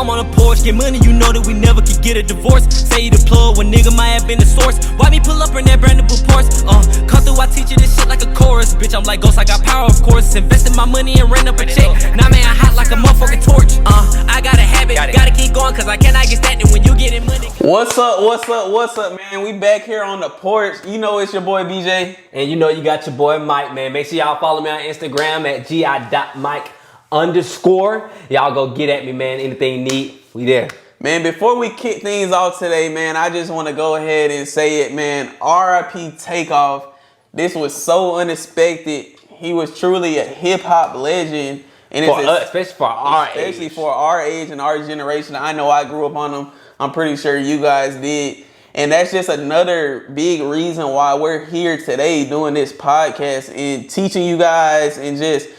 I'm on a porch, get money, you know that we never could get a divorce. Say you the plug when nigga might have been the source. Why me pull up in that brand new Porsche? Come through, I teach you this shit like a chorus. Bitch, I'm like Ghost, I got power, of course. Invested my money and ran up a check. Now man, I hot like a motherfucking torch. I got a habit, gotta keep going, cause I cannot get stagnant when you getting money. What's up, man? We back here on the porch. You know it's your boy BJ. And you know you got your boy Mike, man. Make sure y'all follow me on Instagram at gi.mike_. Y'all go get at me, man. Anything you need, we there. Man, before we kick things off today, man, I just want to go ahead and say it, man. RIP Takeoff. This was so unexpected. He was truly a hip-hop legend. And Especially for our age and our generation. I know I grew up on him. I'm pretty sure you guys did. And that's just another big reason why we're here today doing this podcast and teaching you guys and just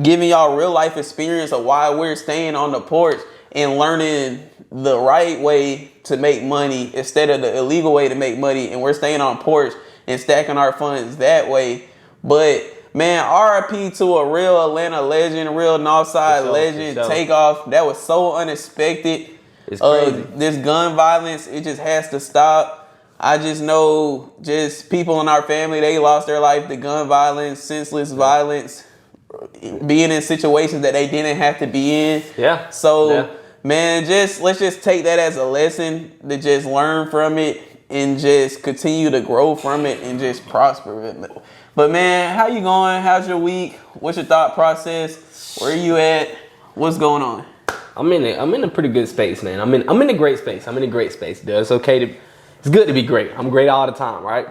giving y'all real life experience of why we're staying on the porch and learning the right way to make money instead of the illegal way to make money. And we're staying on porch and stacking our funds that way. But man, RIP to a real Atlanta legend, real Northside legend, Takeoff. That was so unexpected. It's crazy. This gun violence, it just has to stop. I just know just people in our family, they lost their life to gun violence, senseless violence, being in situations that they didn't have to be in. Yeah. So, man, let's just take that as a lesson to just learn from it and just continue to grow from it and just prosper. But man, how you going? How's your week? What's your thought process? Where are you at? What's going on? I'm in a pretty good space, man. I'm in a great space. Dude. It's good to be great. I'm great all the time, right?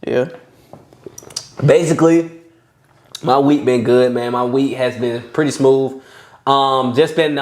Yeah. Basically, my week been good, man. My week has been pretty smooth. Just been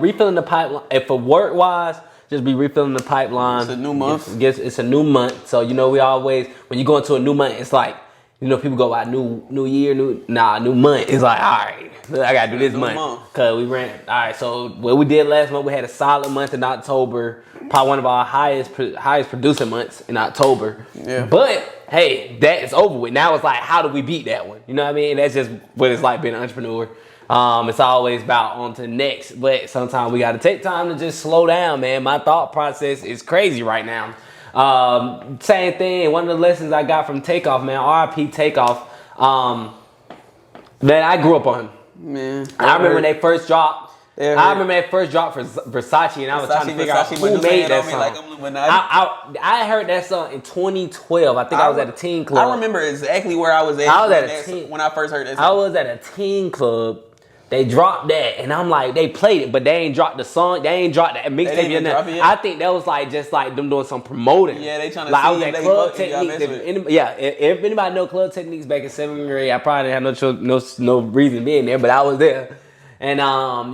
refilling the pipeline. And for work wise, just be refilling the pipeline. It's a new month. It's a new month. So you know we always, when you go into a new month, it's like, you know, people go by new year, new month. It's like, all right, I gotta do this month. Cause we ran, all right, so what we did last month, we had a solid month in October. Probably one of our highest producing months in October. Yeah. But hey, that is over with. Now it's like, how do we beat that one? You know what I mean? That's just what it's like being an entrepreneur. It's always about on to the next. But sometimes we gotta take time to just slow down, man. My thought process is crazy right now. Same thing. One of the lessons I got from Takeoff, man, RIP Takeoff, man, I grew up on him. Man, I remember when they first dropped. For Versace, and I was trying to figure out who made that song. I heard that song in 2012. I think I was at a teen club. I remember exactly where I was at. When I first heard that song. I was at a teen club. They dropped that, and I'm like, they played it, but they ain't dropped the song. They ain't dropped that mixtape. I think that was like just like them doing some promoting. Yeah, they trying to like see I was at Club Techniques. If anybody know Club Techniques back in 7th grade, I probably didn't have no reason being there, but I was there. And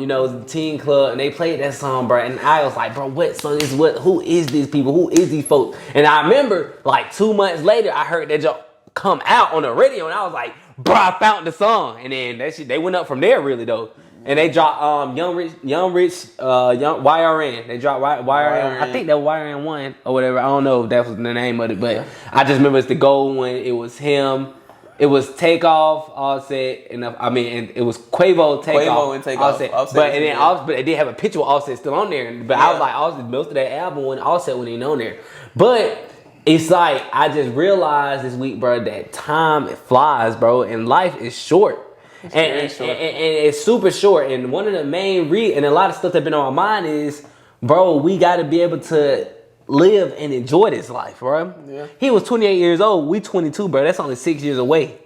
you know, it was a teen club, and they played that song, bro. And I was like, bro, what song is what? Who is these people? Who is these folks? And I remember, like 2 months later, I heard that joke come out on the radio, and I was like, bro, I found the song. And then that shit, they went up from there, really though. And they dropped Young Rich, YRN. They dropped YRN. I think that YRN 1 or whatever. I don't know if that was the name of it, but I just remember it's the gold one. It was him. It was Takeoff, Offset, and it was Quavo, Takeoff, Offset. But they did have a picture with Offset still on there. But I was like, Offset, most of that album when Offset wasn't even on there. But it's like, I just realized this week, bro, that time, it flies, bro, and life is short. And it's super short. And one of the main and a lot of stuff that's been on my mind is, bro, we got to be able to live and enjoy this life, bro. Yeah. He was 28 years old. We 22, bro. That's only 6 years away.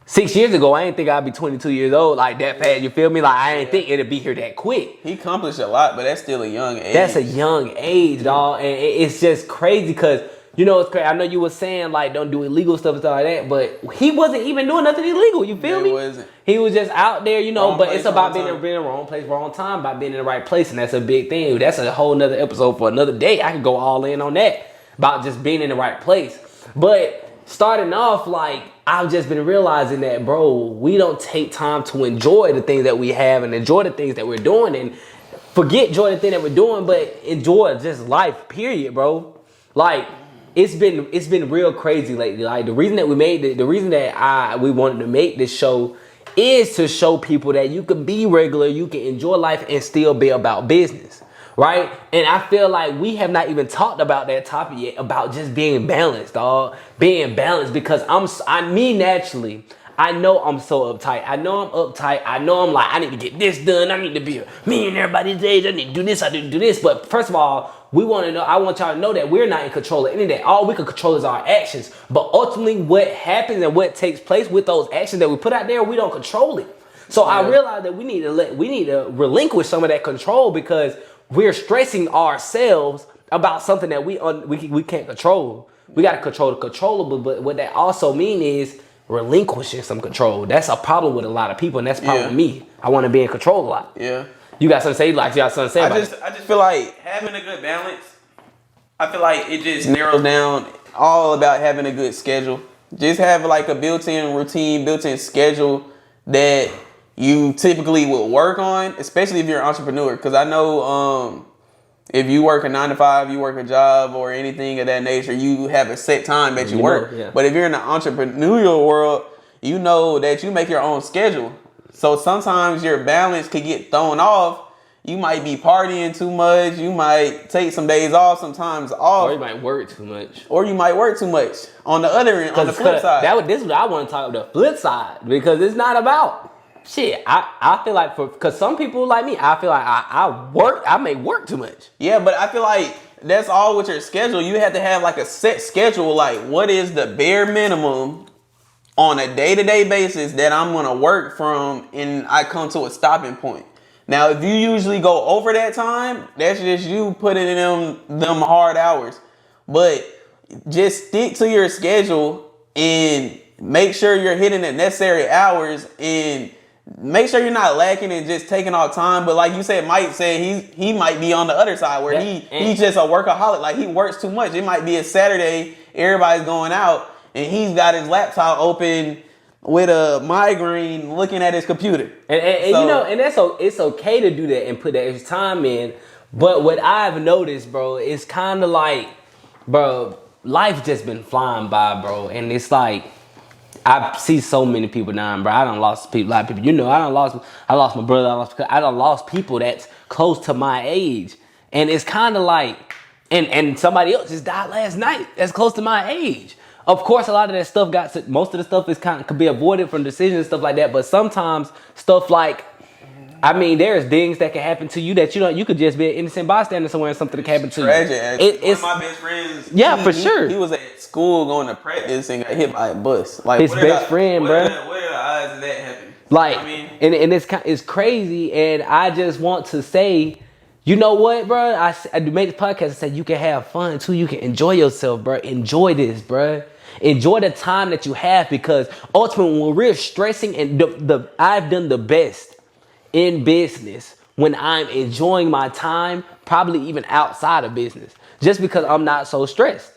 6 years ago, I didn't think I'd be 22 years old like that fast. You feel me? Like, I didn't think it'd be here that quick. He accomplished a lot, but that's still a young age. That's a young age, dog. And it's just crazy because, you know, it's crazy. I know you were saying, like, don't do illegal stuff and stuff like that, but he wasn't even doing nothing illegal. You feel me? He wasn't. He was just out there, you know, wrong but place, it's about being in the wrong place, wrong time, by being in the right place, and that's a big thing. That's a whole nother episode for another day. I could go all in on that, about just being in the right place. But starting off, like, I've just been realizing that, bro, we don't take time to enjoy the things that we have and enjoy the things that we're doing, and enjoy the thing that we're doing, but enjoy just life, period, bro. Like, it's been real crazy lately. Like, the reason that we wanted to make this show is to show people that you can be regular, you can enjoy life and still be about business. Right? And I feel like we have not even talked about that topic yet, about just being balanced, dog. Being balanced, because naturally, I know I'm so uptight. I know I'm uptight. I know I'm like, I need to get this done. I need to be a millionaire by this age. I need to do this. I need to do this. But first of all, I want y'all to know that we're not in control of any of that. All we can control is our actions. But ultimately, what happens and what takes place with those actions that we put out there, we don't control it. So I realized that we need to relinquish some of that control, because we're stressing ourselves about something that we can't control. We got to control the controllable, but what that also means is relinquishing some control. That's a problem with a lot of people, and that's a problem with me. I want to be in control a lot. Yeah. You got something to say? You got something to say about it? I just feel like having a good balance, I feel like it just narrows down all about having a good schedule. Just have like a built-in routine, built-in schedule that you typically would work on, especially if you're an entrepreneur. Because I know if you work a 9 to 5, you work a job or anything of that nature, you have a set time that you work. Yeah. But if you're in the entrepreneurial world, you know that you make your own schedule. So sometimes your balance could get thrown off. You might be partying too much. You might take some days off, sometimes off. Or you might work too much. On the other end, on the flip side. This is what I want to talk about, the flip side. Because it's not about... Shit, I feel like because some people like me, I feel like I may work too much. Yeah, but I feel like that's all with your schedule. You have to have like a set schedule. Like, what is the bare minimum on a day-to-day basis that I'm gonna work from, and I come to a stopping point. Now, if you usually go over that time, that's just you putting in them hard hours. But just stick to your schedule and make sure you're hitting the necessary hours, and make sure you're not lacking and just taking all time. But like you said, Mike said he might be on the other side where he's just a workaholic. Like, he works too much. It might be a Saturday, everybody's going out, and he's got his laptop open with a migraine looking at his computer. And you know, and it's okay to do that and put that extra time in. But what I've noticed, bro, it's kind of like, bro, life just been flying by, bro. And it's like, I see so many people dying, bro. I done lost a lot of people. You know, I lost my brother. I done lost people that's close to my age. And it's kind of like, and somebody else just died last night that's close to my age. Of course, a lot of that stuff most of the stuff is could be avoided from decisions and stuff like that. But sometimes stuff like, I mean, there's things that can happen to you that you could just be an innocent bystander somewhere and something that can happen to tragic. you. It's one of my best friends. Yeah, for sure. He was at school going to practice and got hit by a bus. Like, his best friend, bro. What are the odds of that happening? Like, I mean, and it's crazy. And I just want to say, you know what, bro? I made this podcast and said you can have fun too. You can enjoy yourself, bro. Enjoy this, bro. Enjoy the time that you have, because ultimately when we're stressing, and I've done the best in business when I'm enjoying my time, probably even outside of business, just because I'm not so stressed.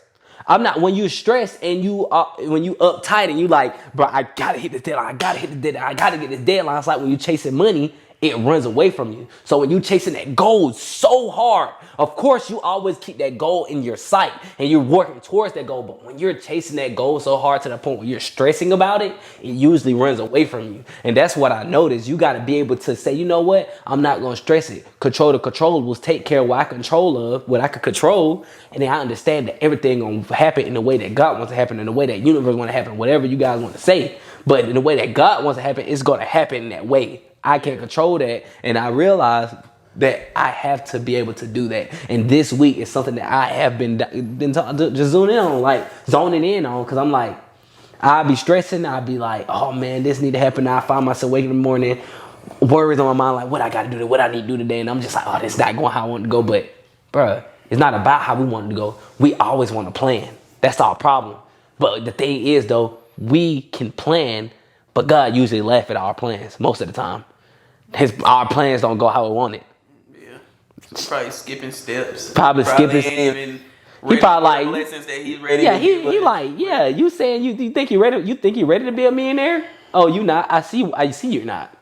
I'm not, when you're stressed and when you uptight and you like, bro, I gotta hit this deadline, I gotta get this deadline. It's like when you're chasing money, it runs away from you. So when you're chasing that goal so hard, of course you always keep that goal in your sight and you're working towards that goal. But when you're chasing that goal so hard to the point where you're stressing about it, it usually runs away from you. And that's what I noticed. You got to be able to say, you know what? I'm not going to stress it. Control the controllables. Take care of what I can control. And then I understand that everything going to happen in the way that God wants to happen, in the way that universe want to happen, whatever you guys want to say. But in the way that God wants to happen, it's going to happen in that way. I can't control that, and I realize that I have to be able to do that. And this week is something that I have been just zoning in on, because I'm like, I'll be stressing. I'll be like, oh man, this need to happen. I find myself waking in the morning, worries on my mind, like what I got to do, what I need to do today, and I'm just like, oh, this not going how I want to go. But bruh, it's not about how we want to go. We always want to plan. That's our problem. But the thing is, though, we can plan, but God usually laughs at our plans most of the time. Our plans don't go how we want it. Yeah, probably skipping steps. Probably skipping. He probably like lessons that he's ready. Yeah, he like, yeah. You saying you think you ready? You think you ready to be a millionaire? Oh, you not? I see you're not.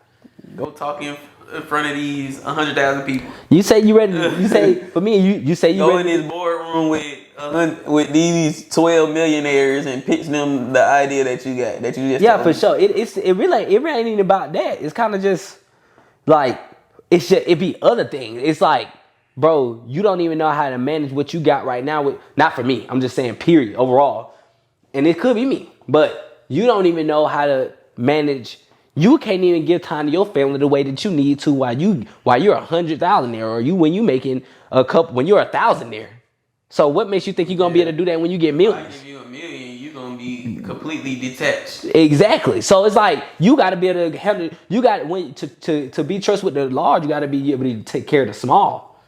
Go talk in front of these 100,000 people. You say you ready? You say for me, you say you go ready? in this boardroom with with these 12 millionaires and pitch them the idea that you got, that you just Yeah, for sure. It really ain't even about that. It's kind of just like it be other things. It's like, bro, you don't even know how to manage what you got right now. With not for me. I'm just saying, period, overall. And it could be me, but you don't even know how to manage. You can't even give time to your family the way that you need to while you're 100,000 there, or when you making when you're 1,000 there. So what makes you think you're gonna be able to do that when you get millions? If you $1 million, you're gonna be completely detached. Exactly. So it's like you got to be able to handle. You got to be trusted with the large. You got to be able to take care of the small.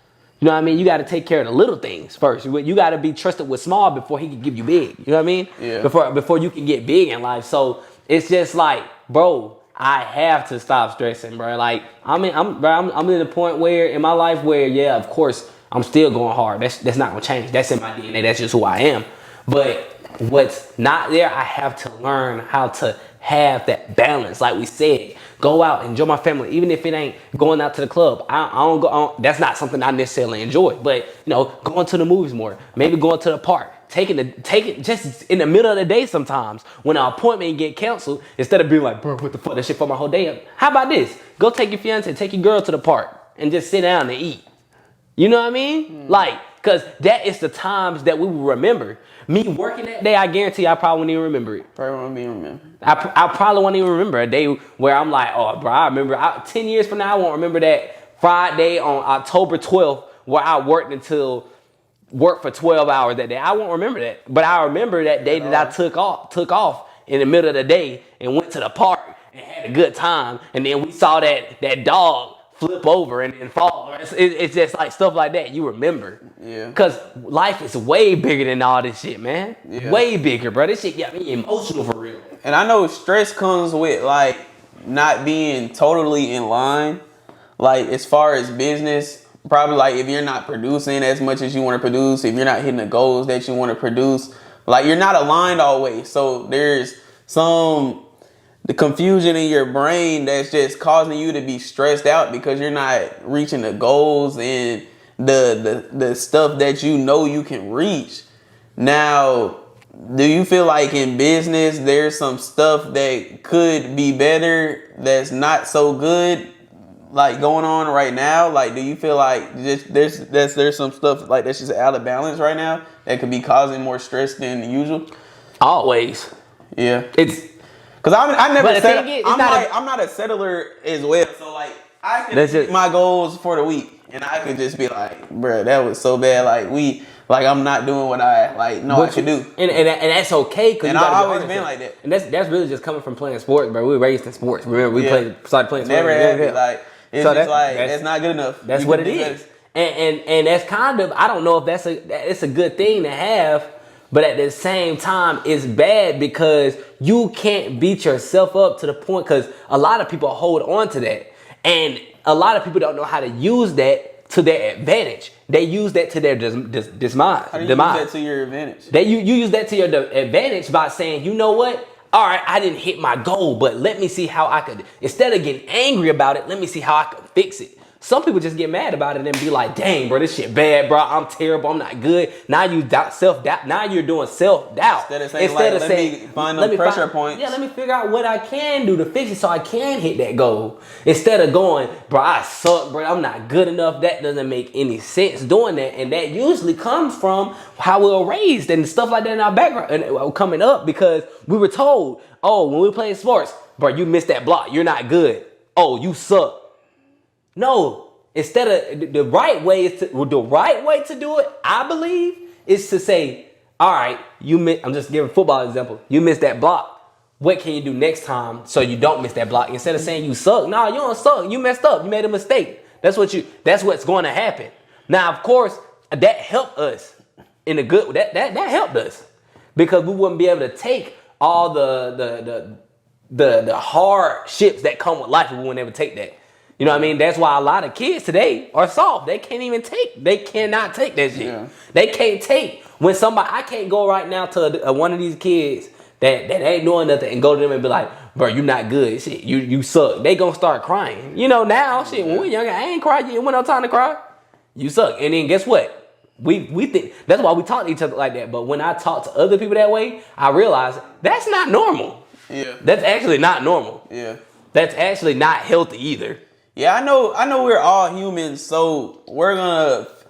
You know what I mean? You got to take care of the little things first. You got to be trusted with small before he can give you big. You know what I mean? Yeah. Before you can get big in life. So it's just like, bro, I have to stop stressing, bro. Like I'm in a point where in my life where, yeah, of course I'm still going hard. That's not gonna change. That's in my DNA. That's just who I am. But what's not there, I have to learn how to have that balance. Like we said, go out, enjoy my family, even if it ain't going out to the club. I don't go. That's not something I necessarily enjoy. But going to the movies more, maybe going to the park, taking just in the middle of the day sometimes when an appointment get canceled, instead of being like, bro, what the fuck, that shit for my whole day up. How about this? Go take your fiance, take your girl to the park, and just sit down and eat. You know what I mean? Like, because that is the times that we will remember. Me working that day, I guarantee I probably won't even remember it. Probably won't be remembered. I probably won't even remember a day where I'm like, oh, bro, I remember 10 years from now, I won't remember that Friday on October 12th where I worked for 12 hours that day. I won't remember that. But I remember that day that I took off in the middle of the day and went to the park and had a good time. And then we saw that dog flip over and then fall. It's just like stuff like that you remember. Yeah. Because life is way bigger than all this shit, man. Yeah. Way bigger, bro. This shit got me emotional for real. And I know stress comes with like not being totally in line. Like as far as business, probably like if you're not producing as much as you want to produce, if you're not hitting the goals that you want to produce, like you're not aligned always. So there's the confusion in your brain that's just causing you to be stressed out because you're not reaching the goals and the stuff that you can reach. Now, do you feel like in business there's some stuff that could be better that's not so good, like going on right now? Like, do you feel like there's some stuff like that's just out of balance right now that could be causing more stress than usual? Always. Yeah. Because I'm not a settler as well. So like I can set my goals for the week and I could just be like, bro, that was so bad. Like I'm not doing what I should do. And that's okay. And I've always been like that. And that's really just coming from playing sports, bro. We were raised in sports. Remember, we started playing sports. Never had it. Like it's so that's not good enough. That's what it is. And that's kind of, I don't know if it's a good thing to have. But at the same time, it's bad because you can't beat yourself up to the point, because a lot of people hold on to that. And a lot of people don't know how to use that to their advantage. They use that to their demise. How do you use that to your advantage? You use that to your advantage by saying, you know what? All right, I didn't hit my goal, but let me see how I could, instead of getting angry about it, let me see how I could fix it. Some people just get mad about it and be like, dang, bro, this shit bad, bro. I'm terrible. I'm not good. Now you self-doubt. Now you're doing self-doubt. Instead of saying, let me find pressure points. Yeah, let me figure out what I can do to fix it so I can hit that goal. Instead of going, bro, I suck, bro. I'm not good enough. That doesn't make any sense doing that. And that usually comes from how we were raised and stuff like that in our background and coming up, because we were told, oh, when we playing sports, bro, you missed that block. You're not good. Oh, you suck. No, instead of the right way to do it, I believe, is to say, all right, I'm just giving football example. You missed that block. What can you do next time so you don't miss that block? Instead of saying you suck, no, you don't suck. You messed up. You made a mistake. That's what's going to happen. Now, of course, that helped us in a good. That helped us because we wouldn't be able to take all the hardships that come with life if we wouldn't ever take that. You know what I mean? That's why a lot of kids today are soft. They cannot take that shit. Yeah. They can't take when I can't go right now to one of these kids that ain't doing nothing and go to them and be like, bro, you not good. Shit, you suck. They gonna start crying. Now, shit, when we're younger, I ain't cried. You ain't no time to cry. You suck. And then guess what? We think that's why we talk to each other like that. But when I talk to other people that way, I realize that's not normal. Yeah. That's actually not normal. Yeah. That's actually not healthy either. Yeah, I know we're all humans, so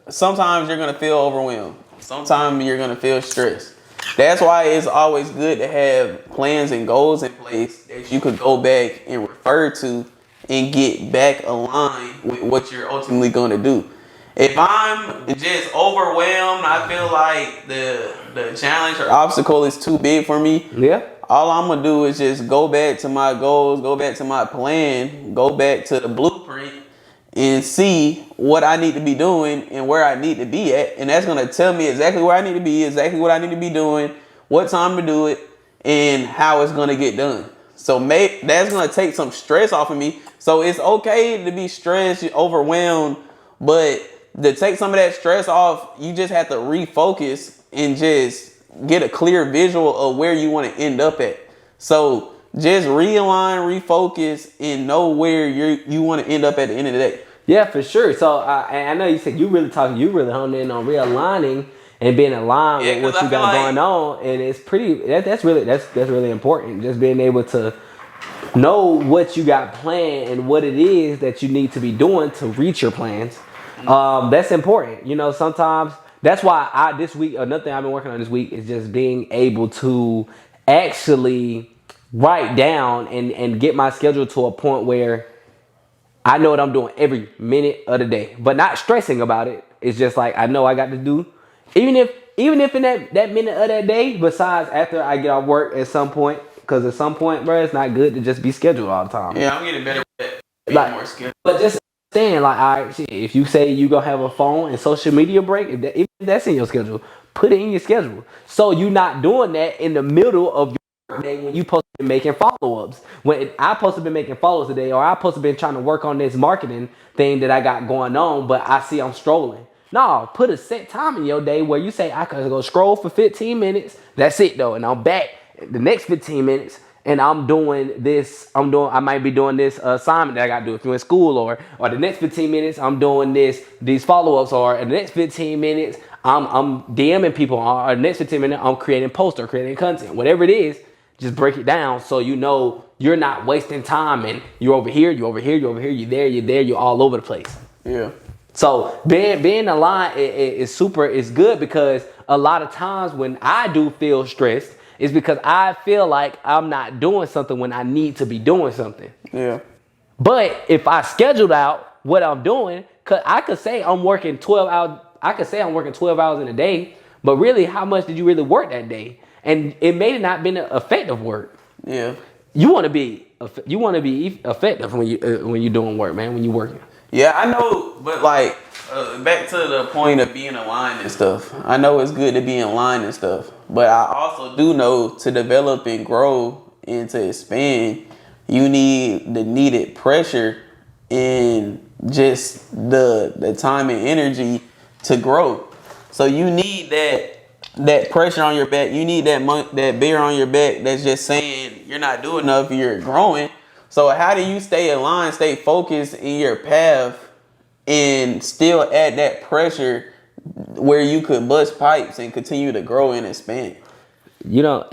sometimes you're gonna feel overwhelmed. Sometimes you're gonna feel stressed. That's why it's always good to have plans and goals in place that you could go back and refer to and get back aligned with what you're ultimately gonna do. If I'm just overwhelmed, I feel like the challenge or obstacle is too big for me. Yeah. All I'm gonna do is just go back to my goals, go back to my plan, go back to the blueprint and see what I need to be doing and where I need to be at. And that's gonna tell me exactly where I need to be, exactly what I need to be doing, what time to do it, and how it's gonna get done. So that's gonna take some stress off of me. So it's okay to be stressed, overwhelmed, but to take some of that stress off, you just have to refocus and just get a clear visual of where you want to end up at. So just realign, refocus, and know where you want to end up at the end of the day. Yeah, for sure. So I know you said you really honed in on realigning and being aligned with what you got going on, and it's that's really important. Just being able to know what you got planned and what it is that you need to be doing to reach your plans. That's important. You know, sometimes that's why this week, another thing I've been working on this week is just being able to actually write down and get my schedule to a point where I know what I'm doing every minute of the day, but not stressing about it. It's just like, I know I got to do, even if in that minute of that day, besides after I get off work at some point, because at some point, bro, it's not good to just be scheduled all the time. Yeah, I'm getting better at being more scheduled. But just saying, like, all right, shit, if you say you gonna have a phone and social media break, if that's in your schedule, put it in your schedule. So you're not doing that in the middle of your day when you supposed to be making follow-ups. When I supposed to be making follow-ups today, or I supposed to be trying to work on this marketing thing that I got going on, but I see I'm strolling. No, put a set time in your day where you say I could go scroll for 15 minutes. That's it though, and I'm back the next 15 minutes. And I might be doing this assignment that I got to do if you're in school, or the next 15 minutes, I'm doing these follow-ups, or the next 15 minutes, I'm DMing people, or the next 15 minutes, I'm creating posts or creating content, whatever it is, just break it down so you know you're not wasting time and you're over here, you're there, you're all over the place. Yeah. So being aligned is good, because a lot of times when I do feel stressed, it's because I feel like I'm not doing something when I need to be doing something. Yeah. But if I scheduled out what I'm doing, cause I could say I'm working 12 hours. I could say I'm working 12 hours in a day, but really, how much did you really work that day? And it may have not been effective work. Yeah. You want to be effective when you're doing work, man. When you're working. Yeah, I know, but like back to the point of being aligned and stuff. I know it's good to be in line and stuff, but I also do know to develop and grow and to expand, you need the needed pressure and just the time and energy to grow. So you need that pressure on your back. You need that bear on your back that's just saying you're not doing enough, you're growing. So how do you stay aligned, stay focused in your path, and still add that pressure where you could bust pipes and continue to grow and expand? You don't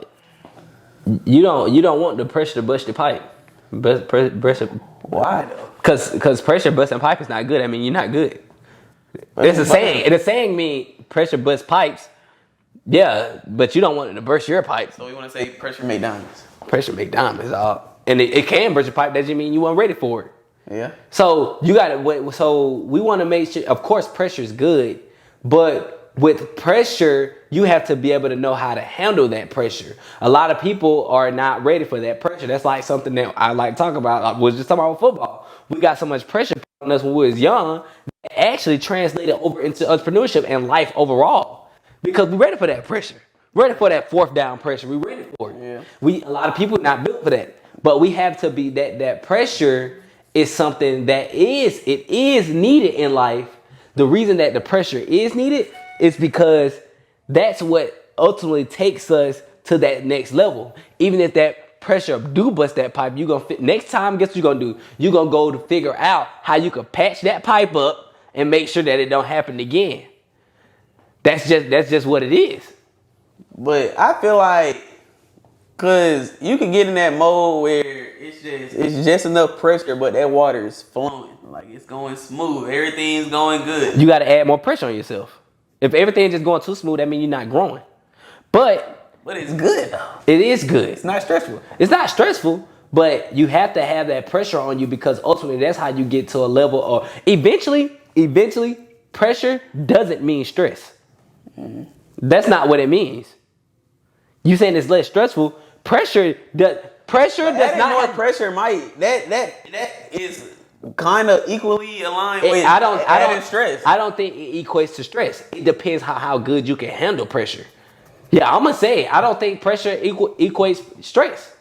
want the pressure to bust your pipe. Pressure. Why though? Because pressure busting pipe is not good. I mean, you're not good. It's a saying. The saying means pressure bust pipes. Yeah, but you don't want it to burst your pipe. So we want to say pressure make diamonds. Pressure make diamonds. And it can burst your pipe. That just mean you weren't ready for it. Yeah. So you got to. So we want to make sure. Of course, pressure is good, but with pressure, you have to be able to know how to handle that pressure. A lot of people are not ready for that pressure. That's like something that I like to talk about. I was just talking about football. We got so much pressure on us when we was young that actually translated over into entrepreneurship and life overall, because we're ready for that pressure. Ready for that fourth down pressure. We're ready for it. Yeah. A lot of people not built for that, but we have to be that pressure is something that is needed in life. The reason that the pressure is needed is because that's what ultimately takes us to that next level. Even if that pressure do bust that pipe, you gonna next time. Guess what you gonna do? You gonna go to figure out how you can patch that pipe up and make sure that it don't happen again. That's just what it is. But I feel like, cause you can get in that mode where it's just enough pressure, but that water is flowing, like it's going smooth, everything's going good. You got to add more pressure on yourself. If everything's just going too smooth, that means you're not growing. But it's good though. It is good. It's not stressful. It's not stressful, but you have to have that pressure on you because ultimately that's how you get to a level of eventually pressure doesn't mean stress. Mm-hmm. That's not what it means. You saying it's less stressful. Pressure does not more have, pressure might that is kind of equally aligned with adding stress. I don't think it equates to stress. It depends how good you can handle pressure. Yeah, I'm gonna say I don't think pressure equates stress.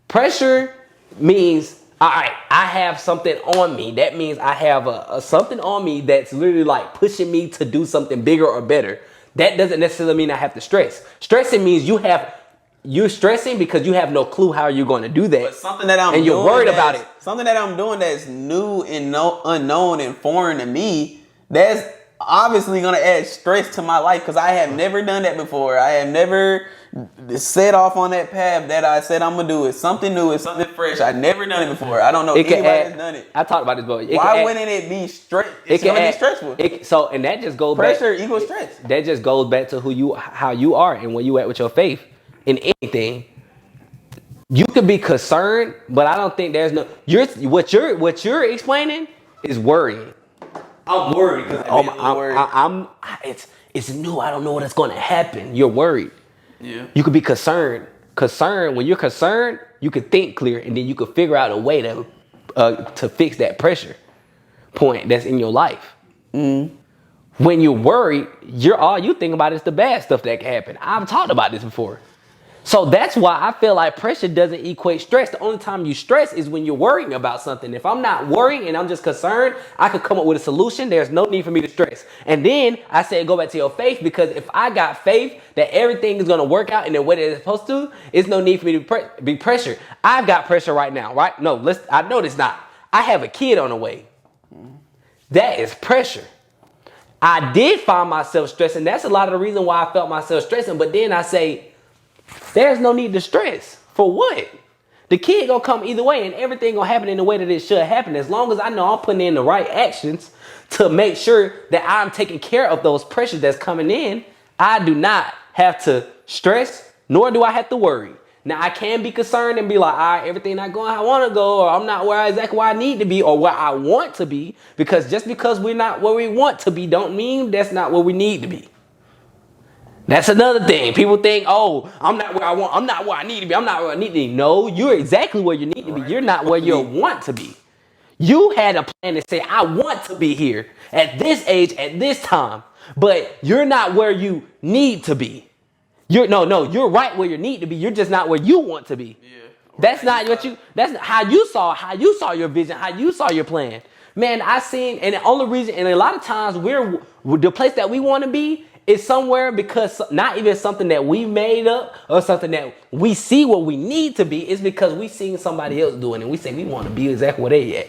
Pressure means, all right, I have something on me. That means I have a something on me that's literally like pushing me to do something bigger or better. That doesn't necessarily mean I have to stress. Stressing means you're stressing because you have no clue how you're going to do that. But something that and you're worried about it. Something that I'm doing that's new and unknown and foreign to me, that's obviously going to add stress to my life because I have never done that before. I have never set off on that path that I said I'm going to do. It's something new. It's something fresh. I've never done it before. I don't know anybody that's done it. I talked about this, but why wouldn't it be stress? It's going to be stressful. And that just goes pressure equals stress. That just goes back to how you are and where you at with your faith in anything. You could be concerned, but I don't think there's no. What you're explaining is worrying. I'm worried because it's new. I don't know what's going to happen. You're worried. Yeah. You could be concerned. When you're concerned, you can think clear, and then you can figure out a way to fix that pressure point that's in your life. Mm. When you're worried, all you think about is the bad stuff that can happen. I've talked about this before. So that's why I feel like pressure doesn't equate stress. The only time you stress is when you're worrying about something. If I'm not worrying and I'm just concerned, I could come up with a solution. There's no need for me to stress. And then I said, go back to your faith, because if I got faith that everything is going to work out in the way that it's supposed to, it's no need for me to be pressured. I've got pressure right now, right? No, I know it's not. I have a kid on the way. That is pressure. I did find myself stressing. That's a lot of the reason why I felt myself stressing. But then I say, there's no need to stress. For what? The kid gonna come either way, and everything gonna happen in the way that it should happen. As long as I know I'm putting in the right actions to make sure that I'm taking care of those pressures that's coming in, I do not have to stress, nor do I have to worry. Now I can be concerned and be like, all right, everything not going how I want to go, or I'm not exactly where I need to be, or where I want to be. Because just because we're not where we want to be, don't mean that's not where we need to be. That's another thing. People think, oh, I'm not where I need to be. I'm not where I need to be. No, you're exactly where you need to be. You're not where you want to be. You had a plan to say, I want to be here at this age, at this time, but you're not where you need to be. You're right where you need to be. You're just not where you want to be. Yeah. That's how you saw your vision, how you saw your plan. Man, I seen, and the only reason, and a lot of times we're the place that we want to be is somewhere because not even something that we made up or something that we see what we need to be. Is because we seen somebody else doing it and we say we want to be exactly where they at.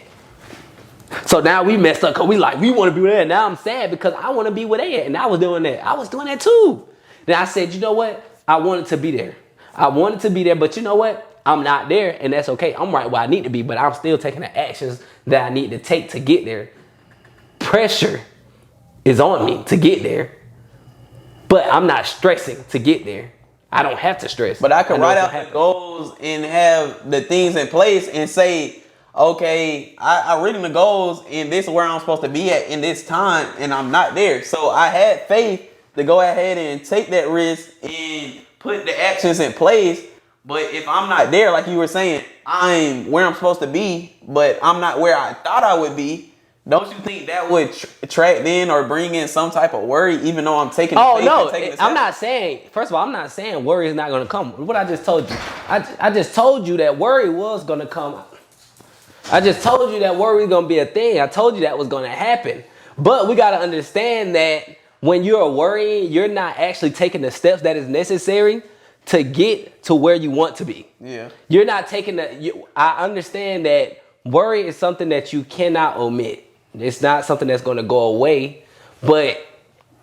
So now we messed up because we want to be where they at. Now I'm sad because I want to be where they at, and I was doing that. I was doing that too. Then I said, you know what? I wanted to be there. But you know what? I'm not there, and that's okay. I'm right where I need to be, but I'm still taking the actions that I need to take to get there. Pressure is on me to get there. But I'm not stressing to get there. I don't have to stress. But I can write out the goals and have the things in place and say, okay, I written the goals and this is where I'm supposed to be at in this time, and I'm not there. So I had faith to go ahead and take that risk and put the actions in place. But if I'm not there, like you were saying, I'm where I'm supposed to be, but I'm not where I thought I would be. Don't you think that would attract in or bring in some type of worry, even though I'm taking? Oh no, I'm not saying. First of all, I'm not saying worry is not going to come. What I just told you, I just told you that worry was going to come. I just told you that worry is going to be a thing. I told you that was going to happen. But we got to understand that when you're worrying, you're not actually taking the steps that is necessary to get to where you want to be. Yeah, you're not taking I understand that worry is something that you cannot omit. It's not something that's going to go away, but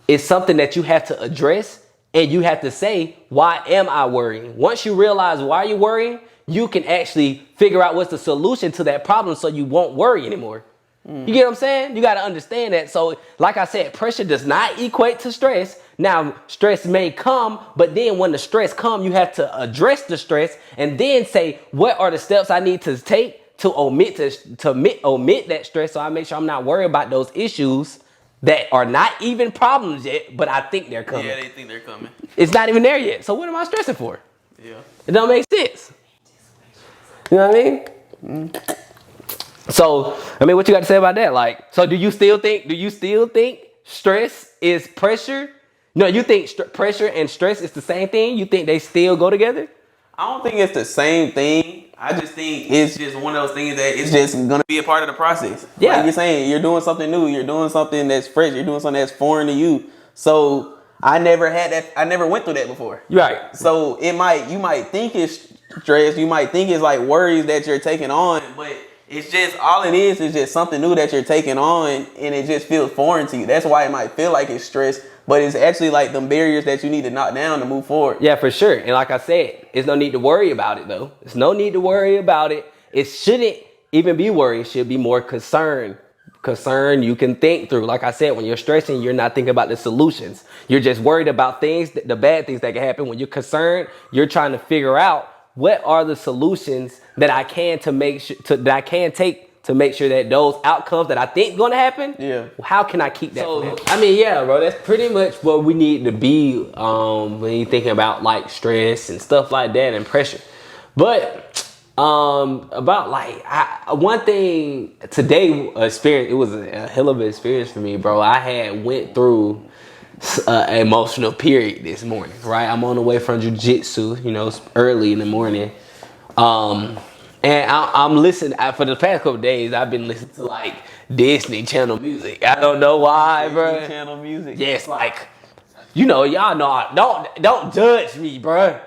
it's something that you have to address, and you have to say, why am I worrying? Once you realize why you're worrying, you can actually figure out what's the solution to that problem so you won't worry anymore. You get what I'm saying? You got to understand that. So like I said, pressure does not equate to stress. Now, stress may come, but then when the stress comes, you have to address the stress and then say, what are the steps I need to take to omit that stress, so I make sure I'm not worried about those issues that are not even problems yet, but I think they're coming. Yeah, they think they're coming. It's not even there yet. So what am I stressing for? Yeah. It don't make sense. You know what I mean? So, I mean, what you got to say about that? Like, so do you still think stress is pressure? No, you think pressure and stress is the same thing? You think they still go together? I don't think it's the same thing. I just think it's just one of those things that it's just gonna be a part of the process. Yeah. Like you're saying, you're doing something new, you're doing something that's fresh, you're doing something that's foreign to you. So I never had that. I never went through that before. Right. So you might think it's stress, you might think it's like worries that you're taking on, but it's just all it is just something new that you're taking on, and it just feels foreign to you. That's why it might feel like it's stress, but it's actually like them barriers that you need to knock down to move forward. Yeah, for sure. And like I said, there's no need to worry about it though. There's no need to worry about it. It shouldn't even be worry. It should be more concern. Concern you can think through. Like I said, when you're stressing, you're not thinking about the solutions. You're just worried about things, the bad things that can happen. When you're concerned, you're trying to figure out what are the solutions that I can take to make sure that those outcomes that I think going to happen. Yeah. How can I keep that? So, I mean, yeah, bro, that's pretty much what we need to be when you're thinking about like stress and stuff like that and pressure. But about like one thing today experience, it was a hell of an experience for me, bro. I had went through an emotional period this morning, right? I'm on the way from jiu-jitsu, it's early in the morning. And I'm listening, for the past couple of days, I've been listening to like Disney Channel music. I don't know why, bro. Disney Channel music. Yeah, it's like, y'all know, don't judge me, bro.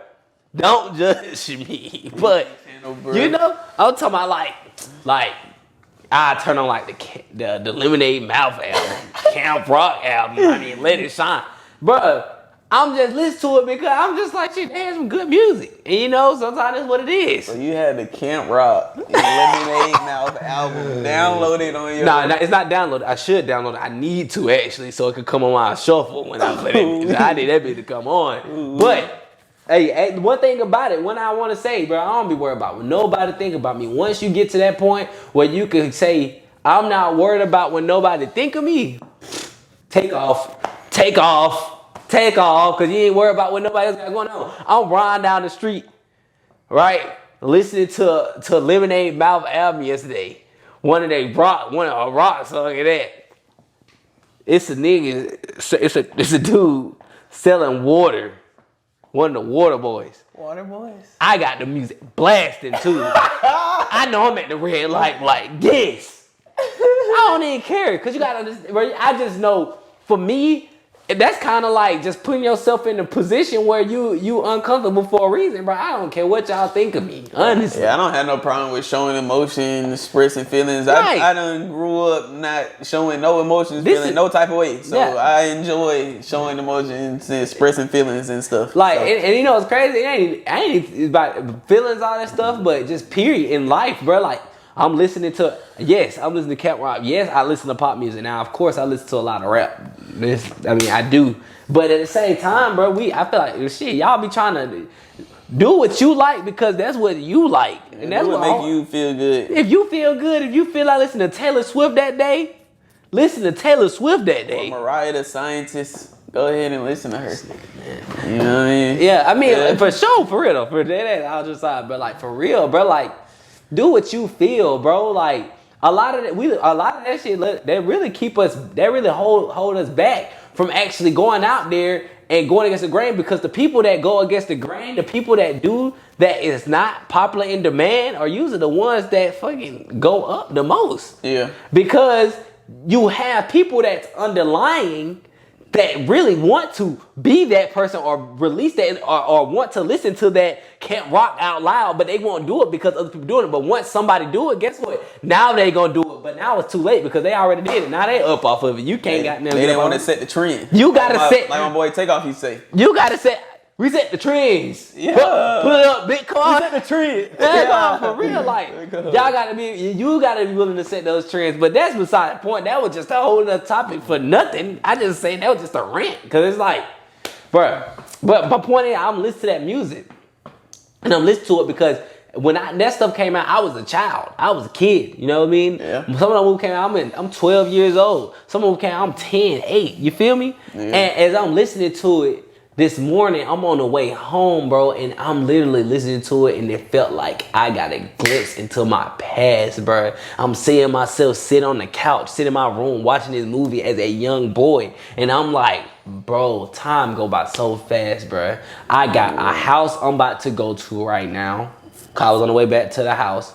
Don't judge me. But, I'm talking about like, I turn on like the Lemonade Mouth album, Camp Rock album, Let It Shine. Bruh, I'm just listening to it because I'm just like, shit, they have some good music. And sometimes that's what it is. So you had the Camp Rock and Lemonade Mouth album downloaded on your... Nah, it's not downloaded. I should download it. I need to actually so it could come on my shuffle when I play it. I need that bitch to come on. Ooh. But... Hey, one thing about it, when I want to say, bro, I don't be worried about what nobody think about me. Once you get to that point where you can say, I'm not worried about what nobody think of me, take off, because you ain't worried about what nobody else got going on. I'm riding down the street, right, listening to Lemonade Mouth album yesterday. One of a rock song of that. It's a nigga, it's a dude selling water. One of the water boys. Water boys? I got the music blasting too. I know I'm at the red light like this. I don't even care because you got to understand. I just know for me, that's kind of like just putting yourself in a position where you uncomfortable for a reason, bro. I don't care what y'all think of me, honestly. Yeah, I don't have no problem with showing emotions, expressing feelings. Right. I done grew up not showing no emotions, feeling no type of way. So yeah. I enjoy showing emotions and expressing feelings and stuff. Like, so. and it's crazy. It ain't about feelings, all that stuff, but just period in life, bro. Like, I'm listening to Camp Rock. Yes, I listen to pop music. Now, of course, I listen to a lot of rap. I do. But at the same time, bro, I feel like, shit, y'all be trying to do what you like because that's what you like. And that's what make you feel good. If you feel good, if you feel like listening to Taylor Swift that day, listen to Taylor Swift that day. Or Mariah the Scientist, go ahead and listen to her. You know what I mean? Yeah, I mean, for sure, for real, though. For that, I'll just side. But like, for real, bro, like, do what you feel, bro. Like a lot of that shit that really hold us back from actually going out there and going against the grain, because the people that go against the grain, the people that do that is not popular in demand are usually the ones that fucking go up the most. Yeah. Because you have people that's underlying that really want to be that person or release that or want to listen to that Camp Rock out loud, but they won't do it because other people doing it. But once somebody do it, guess what? Now they gonna do it, but now it's too late because they already did it. Now they up off of it. You can't got nothing. They didn't want to set the trend. You gotta set like my boy Takeoff. He say you gotta set. Reset the trends. Yeah. Put it up, Bitcoin. Reset the trend. Yeah, for real. Like, you gotta be willing to set those trends. But that's beside the point. That was just a whole other topic for nothing. I just say that was just a rant. Cause it's like, bruh. But my point is, I'm listening to that music. And I'm listening to it because when that stuff came out, I was a child. I was a kid. You know what I mean? Yeah. Some of them came out, I'm 12 years old. Some of them came out, I'm 10, 8. You feel me? Yeah. And as I'm listening to it, this morning, I'm on the way home, bro, and I'm literally listening to it, and it felt like I got a glimpse into my past, bro. I'm seeing myself sit on the couch, sit in my room, watching this movie as a young boy, and I'm like, bro, time go by so fast, bro. I got a house I'm about to go to right now. I was on the way back to the house.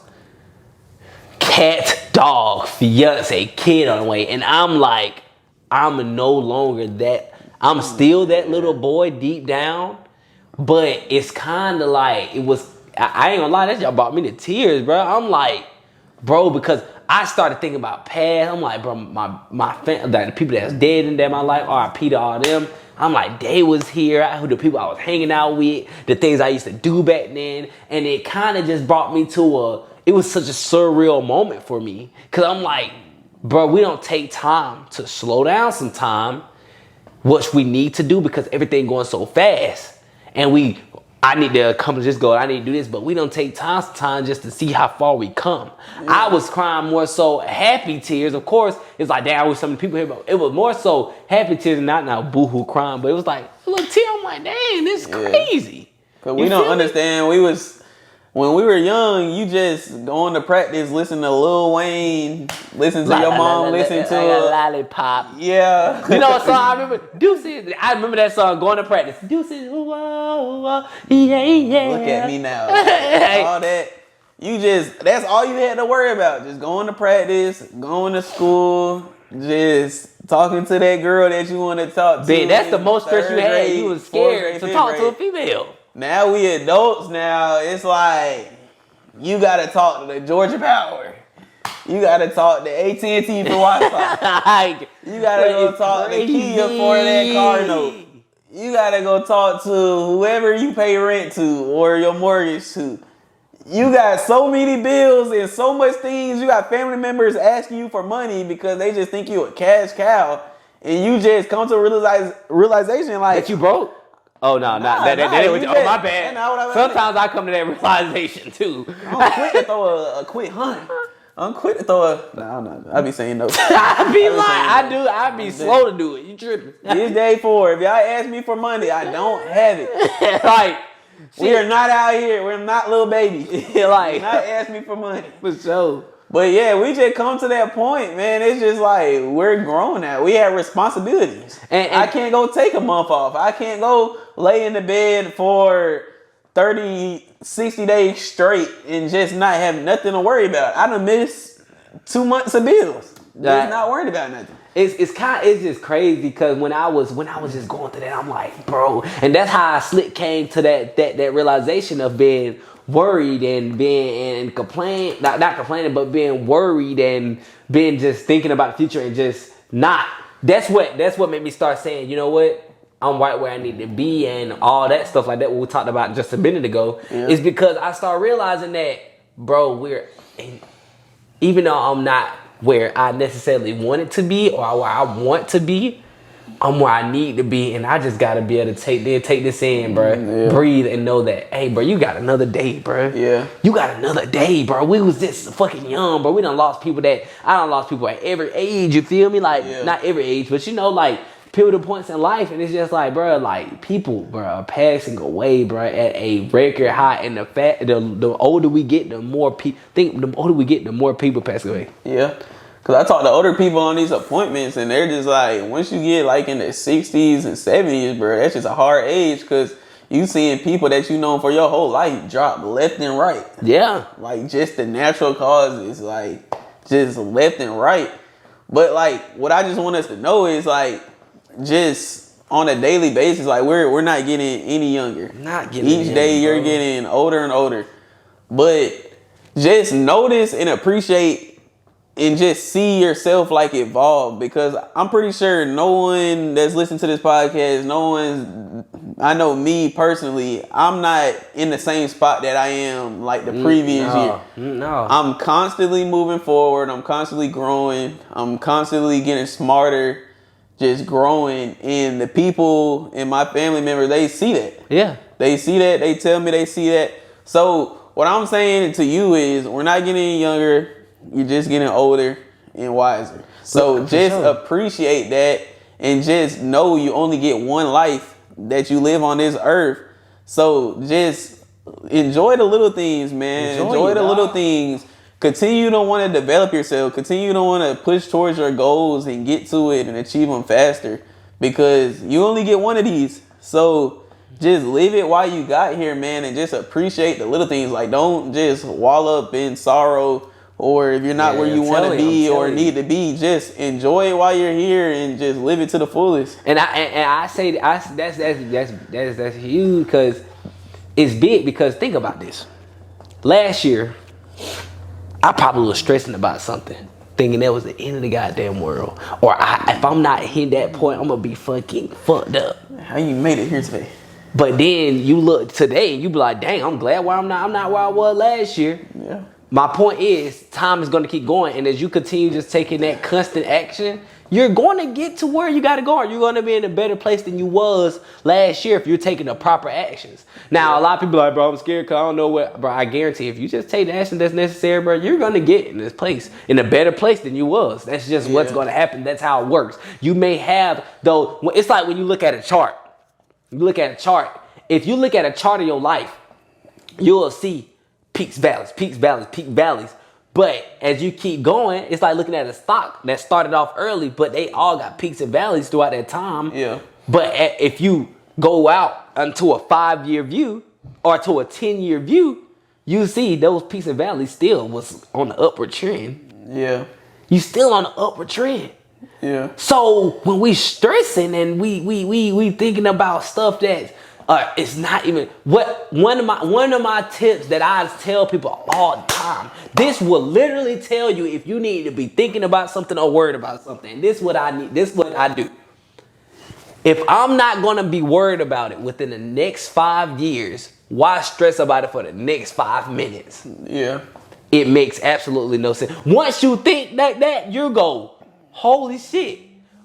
Cat, dog, fiance, kid on the way, and I'm like, I'm no longer that. I'm still that little boy deep down, but it's kind of like it was. I ain't gonna lie, that y'all brought me to tears, bro. I'm like, bro, because I started thinking about past. I'm like, bro, my family, the people that's dead in my life, R.I.P. to all them. I'm like, they was here, who the people I was hanging out with, the things I used to do back then, and it kind of just brought me to it was such a surreal moment for me, cause I'm like, bro, we don't take time to slow down sometime. Which we need to do because everything going so fast. And I need to accomplish this goal, I need to do this, but we don't take time just to see how far we come. Yeah. I was crying more so happy tears. Of course, it's like, damn, I wish some of the people here, but it was more so happy tears and not now boo-hoo crying, but it was like a little tear. I'm like, dang, this is crazy. Because we don't understand, when we were young, you just going to practice, listen to Lil Wayne, listen to your mom, listen to Lollipop. Yeah. You know what song I remember? Deuces. I remember that song, going to practice. Deuces. Whoa, yeah. Look at me now. All that. That's all you had to worry about. Just going to practice, going to school, just talking to that girl that you want to talk to. Man, that's the most stress you had. You was scared to talk to a female. Now we adults now, it's like, you gotta talk to the Georgia Power. You gotta talk to AT&T for Wi-Fi. You gotta go talk to Kia for that car note. You gotta go talk to whoever you pay rent to or your mortgage to. You got so many bills and so much things. You got family members asking you for money because they just think you a cash cow. And you just come to a realization like... That you broke? Oh, no, my bad. Sometimes I come to that realization, too. I'm quick to throw a quick hunt. I'm quick to throw a... Nah, I'm not. I be saying no. I be lying. I be slow to do it. You tripping. It's day 4. If y'all ask me for money, I don't have it. Like... We are not out here. We're not little babies. Like... Not ask me for money. For sure. But yeah, we just come to that point, man. It's just like, we're grown now. We have responsibilities. And I can't go take a month off. I can't go lay in the bed for 30, 60 days straight and just not have nothing to worry about. I done missed 2 months of bills. Just not worried about nothing. It's just crazy because when I was just going through that, I'm like, bro, and that's how I slick came to that realization of being worried and being not complaining, but being worried and being just thinking about the future and just not. That's what made me start saying, you know what? I'm right where I need to be and all that stuff like that. What we talked about just a minute ago is because I started realizing that, bro, even though I'm not where I necessarily want it to be or where I want to be, I'm where I need to be, and I just gotta be able to take this in, bro. Breathe and know that, hey, bro, you got another day, bro. Yeah. You got another day, bro. We was just fucking young, bro. I done lost people at every age, you feel me? Like, not every age, but you know, like, pivotal points in life, and it's just like, bro, like, people, bro, are passing away, bro, at a record high, and the older we get, the more people pass away. Yeah. Because I talk to older people on these appointments, and they're just like, once you get like in the 60s and 70s, bro, that's just a hard age because you seeing people that you know for your whole life drop left and right. Yeah. Like, just the natural causes, like, just left and right. But, like, what I just want us to know is, like, just on a daily basis, like we're not getting any younger. Not getting each day you're getting older and older. But just notice and appreciate and just see yourself like evolve, because I'm pretty sure no one that's listening to this podcast, I know me personally, I'm not in the same spot that I am like the previous year. No. I'm constantly moving forward. I'm constantly growing. I'm constantly getting smarter, just growing. And the people and my family members, they see that. Yeah. They see that. They tell me they see that. So what I'm saying to you is we're not getting any younger. You're just getting older and wiser. So just appreciate that and just know you only get one life that you live on this earth. So just enjoy the little things, man. Enjoy the little things. Continue to want to develop yourself. Continue to want to push towards your goals and get to it and achieve them faster, because you only get one of these. So just live it while you got here, man, and just appreciate the little things. Like, don't just wall up in sorrow, or if you're not where you want to be or need to be, just enjoy it while you're here and just live it to the fullest. And I say that's huge, because it's big. Because think about this. Last year, I probably was stressing about something, thinking that was the end of the goddamn world. Or if I'm not hitting that point, I'm gonna be fucking fucked up. How you made it here today? But then you look today and you be like, dang, I'm glad I'm not where I was last year. Yeah. My point is, time is going to keep going, and as you continue just taking that constant action, you're going to get to where you got to go. You're going to be in a better place than you was last year if you're taking the proper actions. Now, a lot of people are like, bro, I'm scared because I don't know what. Bro, I guarantee if you just take the action that's necessary, bro, you're going to get in this place, in a better place than you was. That's just what's going to happen. That's how it works. You may have, though, it's like when you look at a chart. You look at a chart. If you look at a chart of your life, you'll see peaks, valleys, peaks, valleys, peak, valleys. But as you keep going, it's like looking at a stock that started off early, but they all got peaks and valleys throughout that time. Yeah. But if you go out into a 5-year view or to a 10-year view, you see those peaks and valleys still was on the upward trend. Yeah. You still on the upward trend. Yeah. So when we stressing and we thinking about stuff that it's not even what one of my tips that I tell people all the time. This will literally tell you if you need to be thinking about something or worried about something. This is what I need. This is what I do. If I'm not gonna be worried about it within the next 5 years, why stress about it for the next 5 minutes? Yeah. It makes absolutely no sense. Once you think like that, you go, holy shit.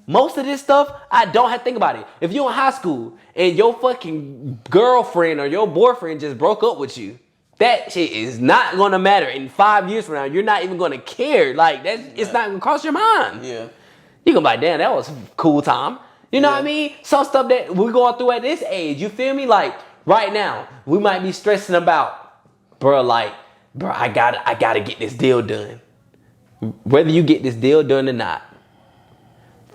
Most of this stuff, I don't have to think about it. If you're in high school and your fucking girlfriend or your boyfriend just broke up with you, that shit is not gonna matter. In 5 years from now, you're not even gonna care. Like, it's not gonna cross your mind. Yeah. You're gonna be like, damn, that was a cool time. You know what I mean? Some stuff that we're going through at this age, you feel me? Like, right now, we might be stressing about, bro, I gotta get this deal done. Whether you get this deal done or not,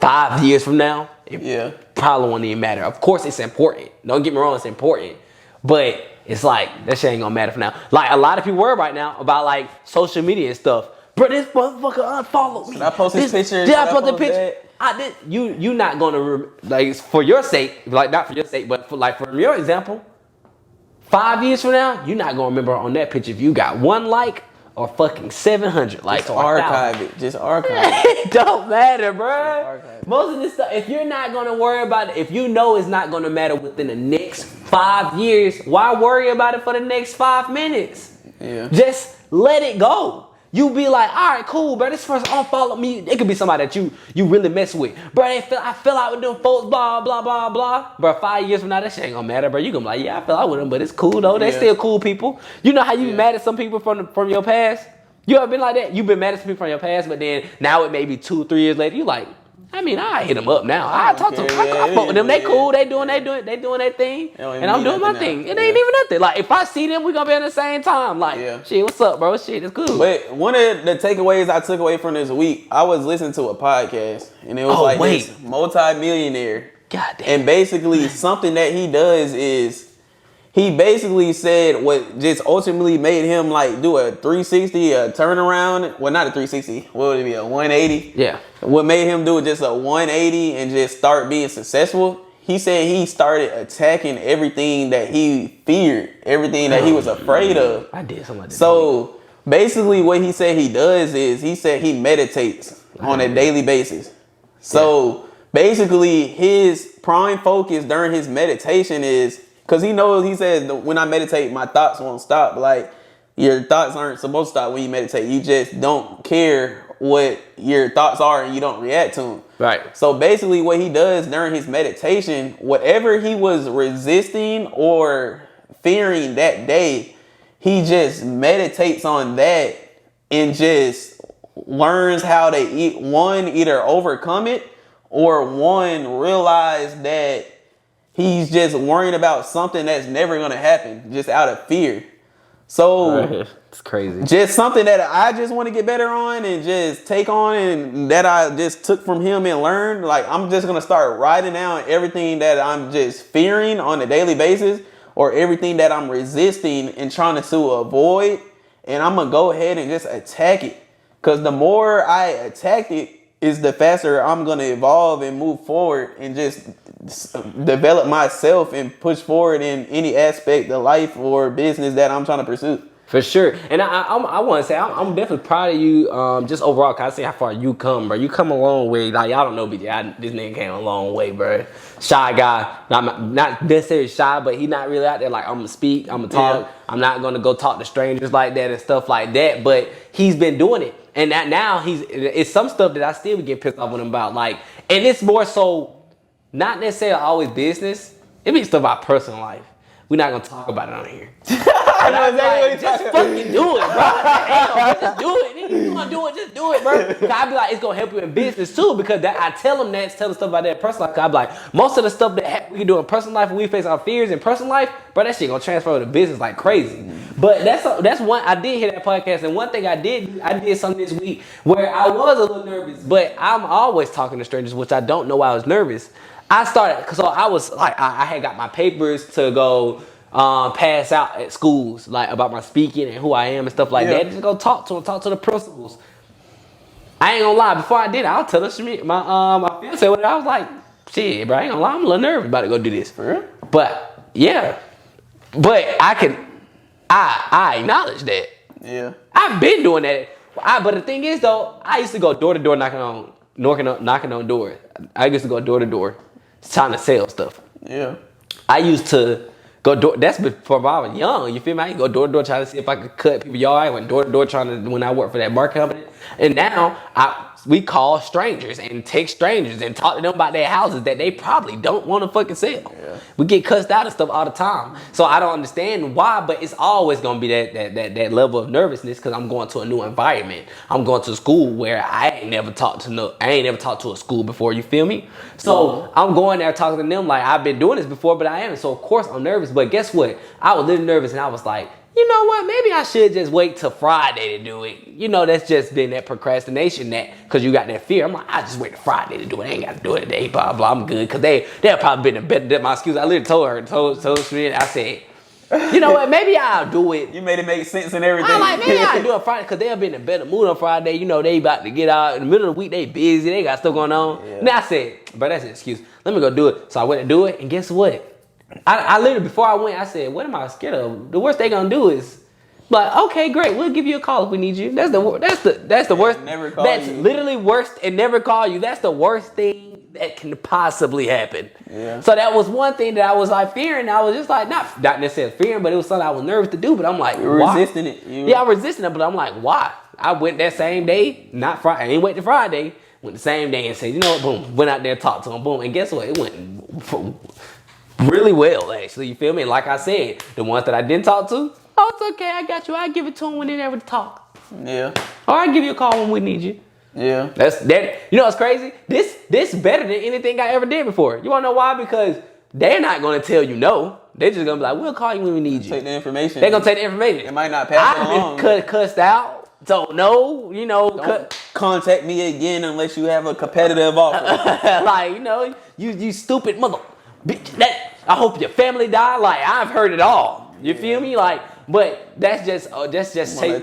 5 years from now, it probably won't even matter. Of course, it's important. Don't get me wrong, it's important. But it's like, that shit ain't gonna matter for now. Like, a lot of people worry right now about, like, social media and stuff. Bro, this motherfucker unfollowed me. Did I post this picture? Did I post the picture? You not gonna, like, for your sake, like, not for your sake, but for, like, from your example, 5 years from now, you're not gonna remember on that picture if you got 1 like or fucking 700 likes. Just archive it. Just archive it. It don't matter, bro. Most of this stuff, if you're not gonna worry about it, if you know it's not gonna matter within the next 5 years, why worry about it for the next 5 minutes? Yeah. Just let it go. You be like, all right, cool, bro. This person unfollowed me. It could be somebody that you really mess with. Bro, I fell out with them folks, blah, blah, blah, blah. Bro, 5 years from now, that shit ain't gonna matter, bro. You gonna be like, yeah, I fell out with them, but it's cool, though. They still cool people. You know how you be mad at some people from your past? You ever been like that? You've been mad at some people from your past, but then now it may be 2-3 years later, you like, I mean, I hit them up now. I talk to them. I fuck with them. They cool. They doing their thing. And I'm doing my thing. It ain't even nothing. Like, if I see them, we gonna be at the same time. Like, shit, what's up, bro? Shit, it's cool. But one of the takeaways I took away from this week, I was listening to a podcast, and it was this multi-millionaire. God damn. And basically, something that he does is he basically said what just ultimately made him like do a 360, a turnaround. Well, not a 360. What would it be? A 180? Yeah. What made him do just a 180 and just start being successful? He said he started attacking everything that he feared, everything that he was afraid of. I did something like that. So basically what he said he does is he said he meditates on a daily basis. So basically his prime focus during his meditation is, because he knows, he says, when I meditate, my thoughts won't stop. Like, your thoughts aren't supposed to stop when you meditate. You just don't care what your thoughts are and you don't react to them. Right. So basically what he does during his meditation, whatever he was resisting or fearing that day, he just meditates on that and just learns how to either overcome it or realize that he's just worrying about something that's never going to happen just out of fear. So it's crazy. Just something that I just want to get better on and just take on, and that I just took from him and learned. Like, I'm just going to start writing down everything that I'm just fearing on a daily basis, or everything that I'm resisting and trying to avoid. And I'm going to go ahead and just attack it. Because the more I attack it, is the faster I'm going to evolve and move forward and just develop myself and push forward in any aspect of life or business that I'm trying to pursue. For sure. And I want to say, I'm definitely proud of you, just overall, because I see how far you come, bro. You come a long way. Like, y'all don't know, BJ. This nigga came a long way, bro. Shy guy. Not necessarily shy, but he not really out there like, I'm going to speak, I'm going to talk. Yeah. I'm not going to go talk to strangers like that and stuff like that. But he's been doing it. And that now it's some stuff that I still get pissed off with him about. Like, and it's more so not necessarily always business. It be stuff about personal life. We're not gonna talk about it on here. I know exactly like, just fucking do it, bro. Damn, just do it. Nigga, you wanna do it, just do it, bro. I be like, it's gonna help you in business too, because I tell them that, tell them stuff about that in personal life. I be like, most of the stuff that we can do in personal life, when we face our fears in personal life, bro, that shit gonna transfer to business like crazy. But that's one. I did hear that podcast, and one thing I did something this week where I was a little nervous, but I'm always talking to strangers, which I don't know why I was nervous. I started, because I was like, I had got my papers to go pass out at schools, like about my speaking and who I am and stuff like that. Just go talk to them, talk to the principals. I ain't gonna lie, before I did it, I'll tell us my fiance what I was like, shit, bro, I ain't gonna lie, I'm a little nervous about to go do this. For real? But yeah, but I acknowledge that. Yeah, I've been doing that. But the thing is though, I used to go door to door knocking on doors. I used to go door to door trying to sell stuff. Yeah. I used to go door. That's before I was young. You feel me? I used to go door to door trying to see if I could cut people yard. I went door to door when I worked for that market company. And now we call strangers and text strangers and talk to them about their houses that they probably don't want to fucking sell. Yeah. We get cussed out and stuff all the time. So I don't understand why, but it's always gonna be that level of nervousness because I'm going to a new environment. I'm going to a school where I ain't never talked to a school before. You feel me? So I'm going there talking to them like I've been doing this before, but I haven't. So of course I'm nervous. But guess what? I was a little nervous and I was like, you know what? Maybe I should just wait till Friday to do it. You know, that's just been that procrastination because you got that fear. I'm like, I just wait till Friday to do it. I ain't got to do it today, blah, blah. I'm good. Because they'll probably been better than my excuse. I literally told me, I said, you know what? Maybe I'll do it. You made it make sense and everything. I'm like, maybe I'll do it Friday because they'll be in a better mood on Friday. You know, they about to get out. In the middle of the week, they busy. They got stuff going on. Yeah. Now I said, but that's an excuse. Let me go do it. So I went to do it. And guess what? I literally, before I went, I said, what am I scared of? The worst they going to do is, like, okay, great. We'll give you a call if we need you. That's the worst. Never call that's you. Literally worst and never call you. That's the worst thing that can possibly happen. Yeah. So that was one thing that I was like fearing. I was just like not necessarily fearing, but it was something I was nervous to do. But I'm like, why? Resisting it. Yeah, I'm resisting it. But I'm like, why? I went that same day, not Friday. I ain't wait to Friday. Went the same day and said, you know what? Boom. Went out there, talked to him. Boom. And guess what? It went really well, actually. You feel me? And like I said, the ones that I didn't talk to. Oh, it's okay. I got you. I give it to them when they're there to talk. Yeah. Or I give you a call when we need you. Yeah. That's that. You know what's crazy? This better than anything I ever did before. You wanna know why? Because they're not gonna tell you no. They're just gonna be like, we'll call you when we need you. Take the information. They're gonna take the information. It might not pass it along. I've been cussed out. Don't know. You know. Don't contact me again unless you have a competitive offer. Like, you know, you stupid mother. Bitch, I hope your family die. Like, I've heard it all. You feel me? Like, but that's just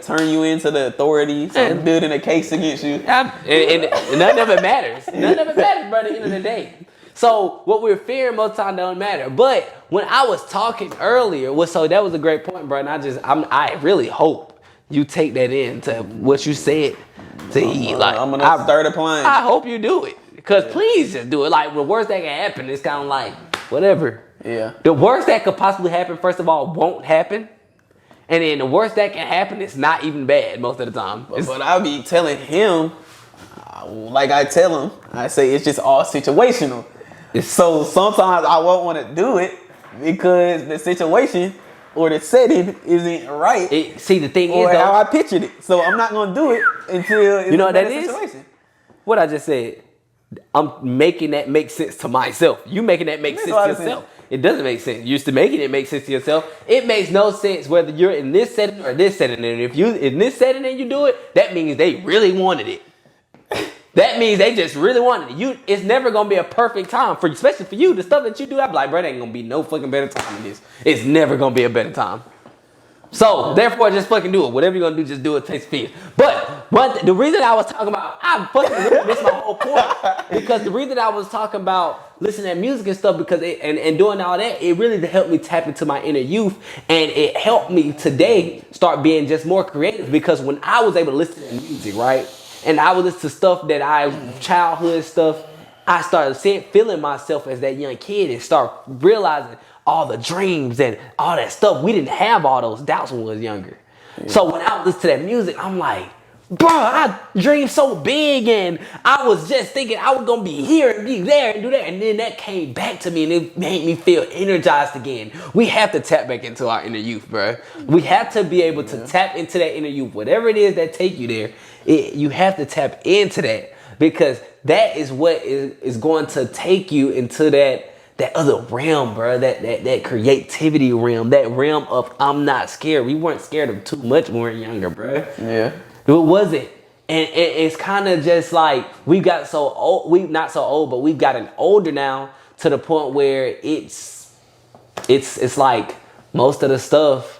turn you into the authorities and building a case against you. And none of it matters. None of it matters, bro, at the end of the day. So what we're fearing most of the time don't matter. But when I was talking earlier, that was a great point, bro. And I really hope you take that into what you said to eat. Like, I'm gonna start applying. I hope you do it. Because please just do it. Like, the worst that can happen is kind of like, whatever. Yeah. The worst that could possibly happen, first of all, won't happen. And then the worst that can happen is not even bad most of the time. But I'll be telling him, like I tell him, I say it's just all situational. So sometimes I won't want to do it because the situation or the setting isn't right. The thing is, or how I pictured it. So I'm not going to do it until it's a better situation. What I just said. I'm making that make sense to myself. You making that make sense to yourself. It doesn't make sense. You're still making it make sense to yourself. It makes no sense whether you're in this setting or this setting. And if you in this setting and you do it, that means they really wanted it. That means they just really wanted it. It's never gonna be a perfect time for, especially for you. The stuff that you do, I'm like, bro, there ain't gonna be no fucking better time than this. It's never gonna be a better time. So, therefore, just fucking do it. Whatever you're going to do, just do it. Takes fear. But the reason I was talking about, I fucking really missed my whole point. Because the reason I was talking about listening to music and stuff, because and doing all that, it really helped me tap into my inner youth. And it helped me today start being just more creative. Because when I was able to listen to music, right? And I would listen to stuff childhood stuff, I started feeling myself as that young kid and start realizing all the dreams and all that stuff. We didn't have all those doubts when we was younger. Yeah. So when I listen to that music, I'm like, bro, I dreamed so big and I was just thinking I was going to be here and be there and do that. And then that came back to me and it made me feel energized again. We have to tap back into our inner youth, bro. We have to be able to tap into that inner youth. Whatever it is that take you there, you have to tap into that, because that is what is going to take you into that other realm, bro, that creativity realm, that realm of I'm not scared. We weren't scared of too much when we were younger, bro. Yeah. It wasn't. And it's kind of just like we got so old, not so old, but we've gotten older now to the point where it's like most of the stuff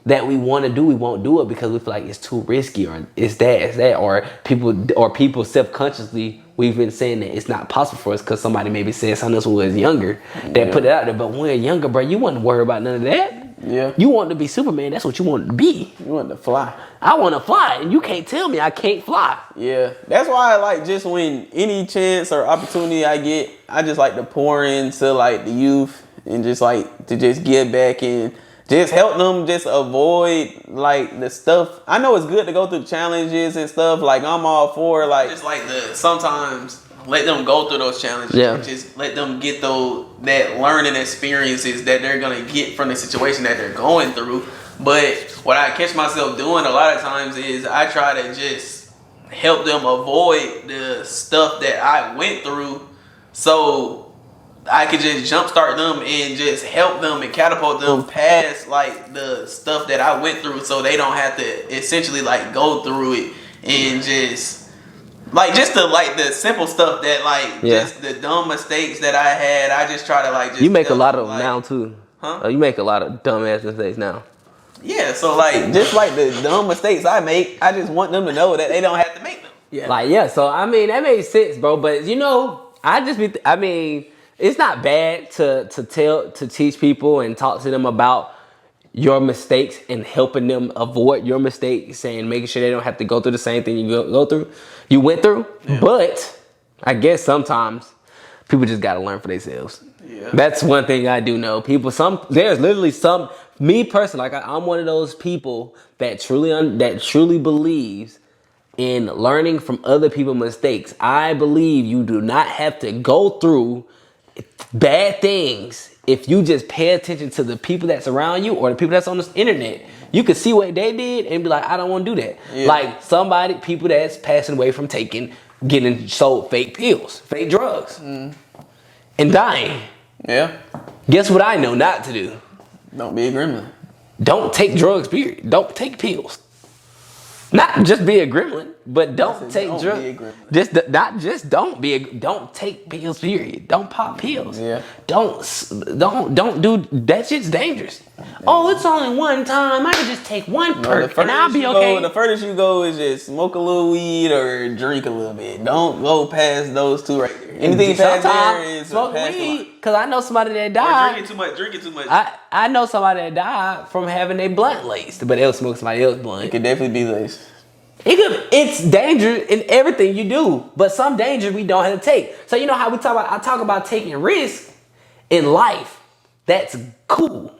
that we want to do, we won't do it because we feel like it's too risky, or it's that, or people self-consciously, we've been saying that it's not possible for us because somebody maybe said something else when we was younger that put it out there. But when we were younger, bro, you wasn't worried about none of that. Yeah. You wanted to be Superman. That's what you wanted to be. You wanted to fly. I want to fly, and you can't tell me I can't fly. Yeah. That's why I like, just when any chance or opportunity I get, I just like to pour into like the youth and just like to just give back and just help them just avoid like the stuff. I know it's good to go through challenges and stuff. Like I'm all for like just like sometimes let them go through those challenges. Yeah. And just let them get that learning experiences that they're gonna get from the situation that they're going through. But what I catch myself doing a lot of times is I try to just help them avoid the stuff that I went through, so I could just jumpstart them and just help them and catapult them past like the stuff that I went through, so they don't have to essentially like go through it, and just the simple stuff that like just the dumb mistakes that I had. I just try to like just. You make a lot of them now too. Huh? You make a lot of dumbass mistakes now. Yeah, so like just like the dumb mistakes I make, I just want them to know that they don't have to make them. Yeah. So I mean that makes sense, bro. But you know, it's not bad to teach people and talk to them about your mistakes and helping them avoid your mistakes and making sure they don't have to go through the same thing you went through. Yeah. But I guess sometimes people just gotta learn for themselves. Yeah. That's one thing I do know. There's literally me personally, like I'm one of those people that truly believes in learning from other people's mistakes. I believe you do not have to go through bad things if you just pay attention to the people that's around you or the people that's on the internet. You can see what they did and be like, I don't want to do that. Yeah. Like people that's passing away from getting sold fake pills, fake drugs, and dying. Yeah. Guess what I know not to do? Don't be a gremlin. Don't take drugs, period. Don't take pills. Not just be a gremlin, but don't take don't drugs. be a gremlin. Don't take pills. Period. Don't pop pills. Yeah. Don't do that. Shit's dangerous. Oh, it's only one time. I can just take one perk and I'll be okay. The furthest you go is just smoke a little weed or drink a little bit. Don't go past those two right there. Anything past there is smoke past the weed. line. Cause I know somebody that Or died. drinking too much. I know somebody that died from having their blunt laced, but they'll smoke somebody else's blunt. It could definitely be laced. It's dangerous in everything you do, but some danger we don't have to take. So you know how I talk about taking risks in life. That's cool.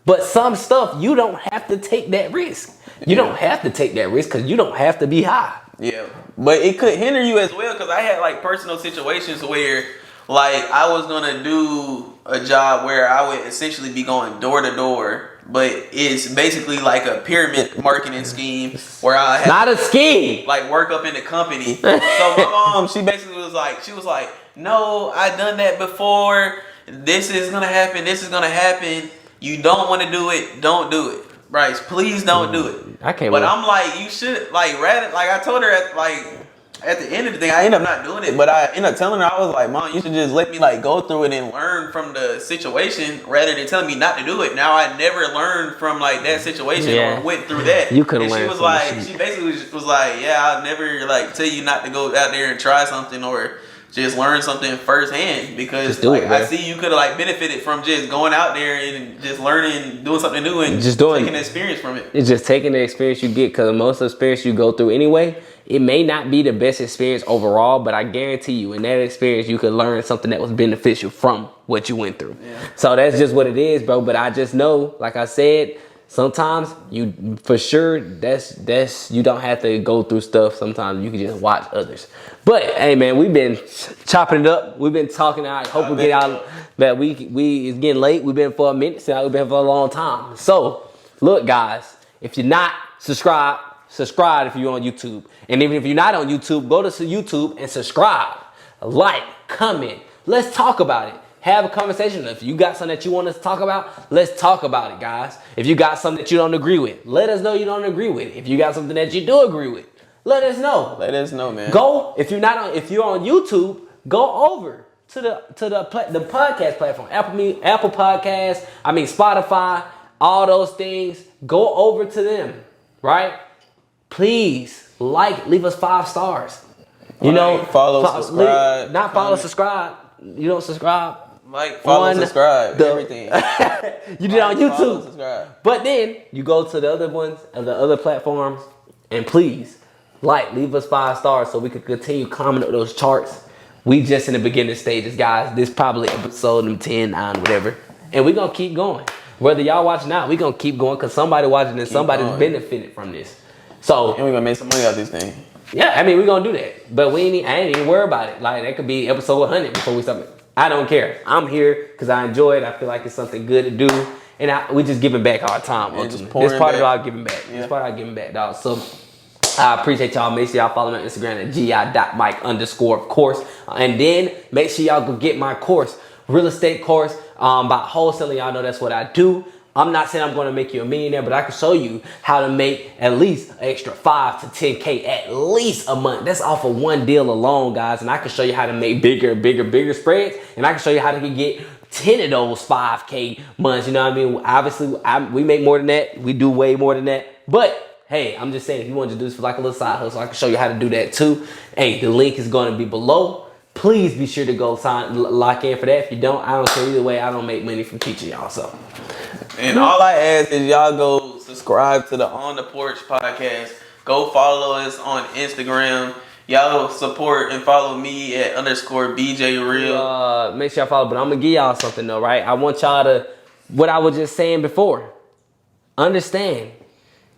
But some stuff you don't have to take that risk. You don't have to take that risk because you don't have to be high. Yeah, but it could hinder you as well because I had like personal situations where like I was gonna do a job where I would essentially be going door to door, but it's basically like a pyramid marketing scheme where I had Not a scheme. like work up in the company. So my mom, she basically was like, no, I done that before. This is gonna happen. This is gonna happen. You don't want to do it. Don't do it. Bryce, please don't do it. I can't. But I'm like, you should like rather like I told her at the end of the thing, I ended up not doing it, but I ended up telling her, I was like, Mom, you should just let me like go through it and learn from the situation rather than telling me not to do it. Now I never learned from like that situation or went through that. You could have learned. She was like, she basically was like, yeah, I'll never like tell you not to go out there and try something or just learn something firsthand because like I see you could have like benefited from just going out there and just learning, doing something new and just taking the experience from it. It's just taking the experience you get because most of the experience you go through anyway, it may not be the best experience overall, but I guarantee you in that experience you could learn something that was beneficial from what you went through. Yeah. So that's just what it is, bro. But I just know, like I said, sometimes you for sure that's you don't have to go through stuff. Sometimes you can just watch others. But hey man, we've been chopping it up. We've been talking. I hope we get out that we it's getting late. We've been for a minute, so we've been for a long time. So look guys, if you're not subscribed if you're on YouTube. And even if you're not on YouTube, go to YouTube and subscribe. Like, comment. Let's talk about it. Have a conversation. If you got something that you want us to talk about, let's talk about it, guys. If you got something that you don't agree with, let us know you don't agree with. If you got something that you do agree with, let us know. Let us know, man. Go if you're on YouTube, go over to the podcast platform, Apple Podcasts, Spotify, all those things. Go over to them, right? Please leave us 5 stars. You know, follow, subscribe. Not follow, subscribe. You don't subscribe. Like, follow, subscribe, everything. You did on YouTube. Follow, subscribe. But then you go to the other ones and the other platforms, and please leave us 5 stars so we can continue climbing up those charts. We just in the beginning stages, guys. This probably episode 10, 9, whatever, and we gonna keep going. Whether y'all watching out, we gonna keep going because somebody watching this, somebody's benefited from this. So and we're gonna make some money out of this thing. Yeah, we're gonna do that. But I ain't even worried about it. Like that could be episode 100 before we start. I don't care. I'm here because I enjoy it. I feel like it's something good to do. And we just giving back our time. This part of our giving back. Yeah. This part of our giving back, dog. So I appreciate y'all. Make sure y'all follow me on Instagram at gi.mike_, of course. And then make sure y'all go get my course, real estate course, about wholesaling. Y'all know that's what I do. I'm not saying I'm going to make you a millionaire, but I can show you how to make at least an extra 5 to 10K at least a month. That's off of one deal alone, guys. And I can show you how to make bigger spreads. And I can show you how to get 10 of those 5K months. You know what I mean? Obviously, we make more than that. We do way more than that. But hey, I'm just saying, if you want to do this for like a little side hustle, I can show you how to do that too. Hey, the link is going to be below. Please be sure to go lock in for that. If you don't, I don't care either way. I don't make money from teaching y'all. So. And all I ask is y'all go subscribe to the On the Porch podcast. Go follow us on Instagram. Y'all support and follow me at _BJReal. Make sure y'all follow, but I'm going to give y'all something though, right? I want y'all to, what I was just saying before, understand,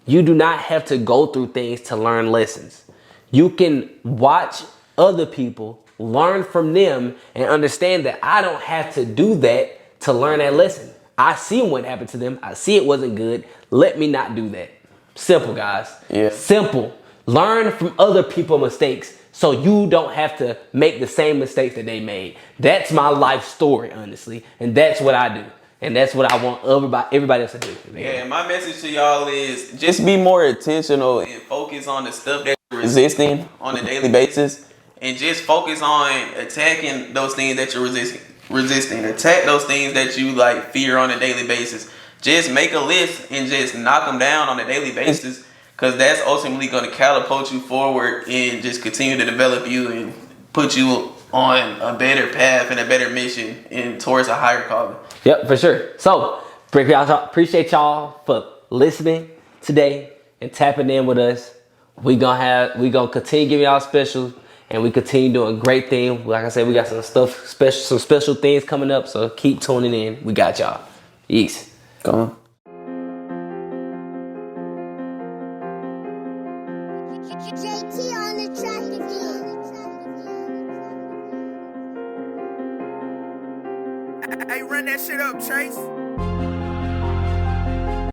you do not have to go through things to learn lessons. You can watch other people, learn from them, and understand that I don't have to do that to learn that lesson. I see what happened to them. I see it wasn't good. Let me not do that. Simple, guys. Yeah. Simple. Learn from other people's mistakes so you don't have to make the same mistakes that they made. That's my life story, honestly. And that's what I do. And that's what I want everybody else to do. Man. Yeah, my message to y'all is just be more intentional and focus on the stuff that you're resisting on a daily basis, and just focus on attacking those things that you're resisting. Attack those things that you like fear on a daily basis. Just make a list and just knock them down on a daily basis, because that's ultimately going to catapult you forward and just continue to develop you and put you on a better path and a better mission and towards a higher calling. Yep, for sure. So, appreciate y'all for listening today and tapping in with us. We gonna continue giving y'all specials, and we continue doing great things. Like I said, we got some special things coming up. So keep tuning in. We got y'all. Peace. Go on. JT on the track again. Hey, run that shit up, Chase.